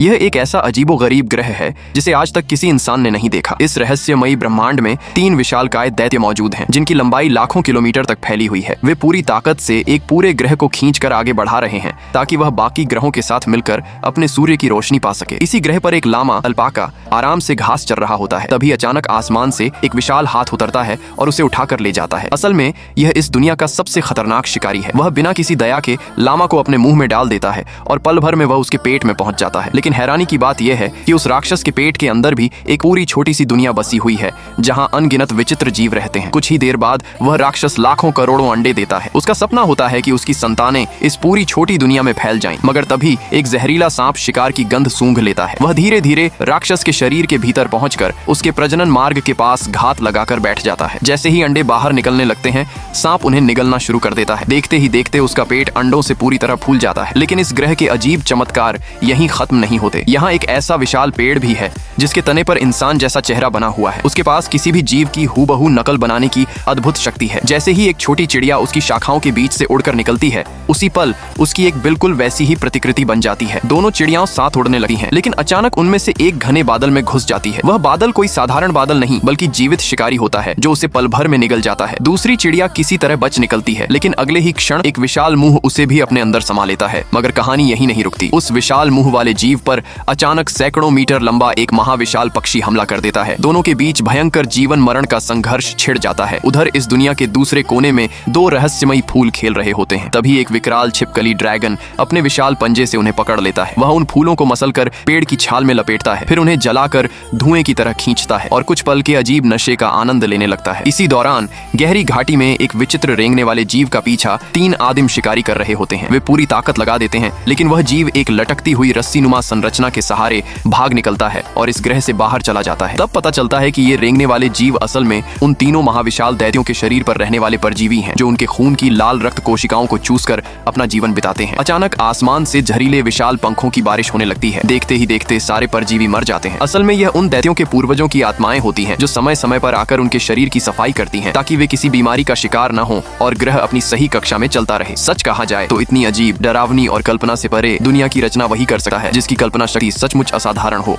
यह एक ऐसा अजीबोगरीब ग्रह है जिसे आज तक किसी इंसान ने नहीं देखा। इस रहस्यमयी ब्रह्मांड में 3 विशालकाय दैत्य मौजूद हैं, जिनकी लंबाई लाखों किलोमीटर तक फैली हुई है। वे पूरी ताकत से एक पूरे ग्रह को खींचकर आगे बढ़ा रहे हैं ताकि वह बाकी ग्रहों के साथ मिलकर अपने सूर्य की रोशनी पा सके। इसी ग्रह पर एक लामा अल्पाका आराम से घास चर रहा होता है। तभी अचानक आसमान से एक विशाल हाथ उतरता है और उसे उठाकर ले जाता है। असल में यह इस दुनिया का सबसे खतरनाक शिकारी है। वह बिना किसी दया के लामा को अपने मुंह में डाल देता है और पल भर में वह उसके पेट में पहुंच जाता है। लेकिन हैरानी की बात यह है कि उस राक्षस के पेट के अंदर भी एक पूरी छोटी सी दुनिया बसी हुई है, जहां अनगिनत विचित्र जीव रहते हैं। कुछ ही देर बाद वह राक्षस लाखों करोड़ों अंडे देता है। उसका सपना होता है कि उसकी संतानें इस पूरी छोटी दुनिया में फैल जाएं, मगर तभी एक जहरीला सांप शिकार की गंध सूंघ लेता है। वह धीरे धीरे राक्षस के शरीर के भीतर पहुंचकर उसके प्रजनन मार्ग के पास घात लगाकर बैठ जाता है। जैसे ही अंडे बाहर निकलने लगते हैं, सांप उन्हें निगलना शुरू कर देता है। देखते ही देखते उसका पेट अंडों से पूरी तरह फूल जाता है। लेकिन इस ग्रह के अजीब चमत्कार यहीं खत्म नहीं होते। यहाँ एक ऐसा विशाल पेड़ भी है जिसके तने पर इंसान जैसा चेहरा बना हुआ है। उसके पास किसी भी जीव की हूबहू नकल बनाने की अद्भुत शक्ति है। जैसे ही एक छोटी चिड़िया उसकी शाखाओं के बीच से उड़कर निकलती है, उसी पल उसकी एक बिल्कुल वैसी ही प्रतिकृति बन जाती है। दोनों चिड़ियाओं साथ उड़ने लगी हैं, लेकिन अचानक उनमें से एक घने बादल में घुस जाती है। वह बादल कोई साधारण बादल नहीं बल्कि जीवित शिकारी होता है जो उसे पल भर में निगल जाता है। दूसरी चिड़िया किसी तरह बच निकलती है, लेकिन अगले ही क्षण एक विशाल मुंह उसे भी अपने अंदर समा लेता है। मगर कहानी यही नहीं रुकती। उस विशाल मुंह वाले जीव पर अचानक सैकड़ों मीटर लंबा एक महाविशाल पक्षी हमला कर देता है। दोनों के बीच भयंकर जीवन मरण का संघर्ष छिड़ जाता है। उधर इस दुनिया के दूसरे कोने में 2 रहस्यमयी फूल खेल रहे होते हैं। तभी एक विकराल छिपकली ड्रैगन अपने विशाल पंजे से उन्हें पकड़ लेता है। वह उन फूलों को मसलकर पेड़ की छाल में लपेटता है, फिर उन्हें जलाकर धुएं की तरह खींचता है और कुछ पल के अजीब नशे का आनंद लेने लगता है। इसी दौरान गहरी घाटी में एक विचित्र रेंगने वाले जीव का पीछा 3 आदिम शिकारी कर रहे होते हैं। वे पूरी ताकत लगा देते हैं, लेकिन वह जीव एक लटकती हुई रस्सीनुमा संरचना के सहारे भाग निकलता है और इस ग्रह से बाहर चला जाता है। तब पता चलता है कि ये रेंगने वाले जीव असल में उन तीनों महाविशाल दैत्यों के शरीर पर रहने वाले परजीवी हैं, जो उनके खून की लाल रक्त कोशिकाओं को चूसकर अपना जीवन बिताते हैं। अचानक आसमान से जहरीले विशाल पंखों की बारिश होने लगती है। देखते ही देखते सारे परजीवी मर जाते हैं। असल में यह उन दैत्यों के पूर्वजों की आत्माएं होती हैं, जो समय समय पर आकर उनके शरीर की सफाई करती हैं, ताकि वे किसी बीमारी का शिकार न हो और ग्रह अपनी सही कक्षा में चलता रहे। सच कहा जाए तो इतनी अजीब, डरावनी और कल्पना से परे दुनिया की रचना वही कर सकता है जिसकी कल्पना शक्ति सचमुच असाधारण हो।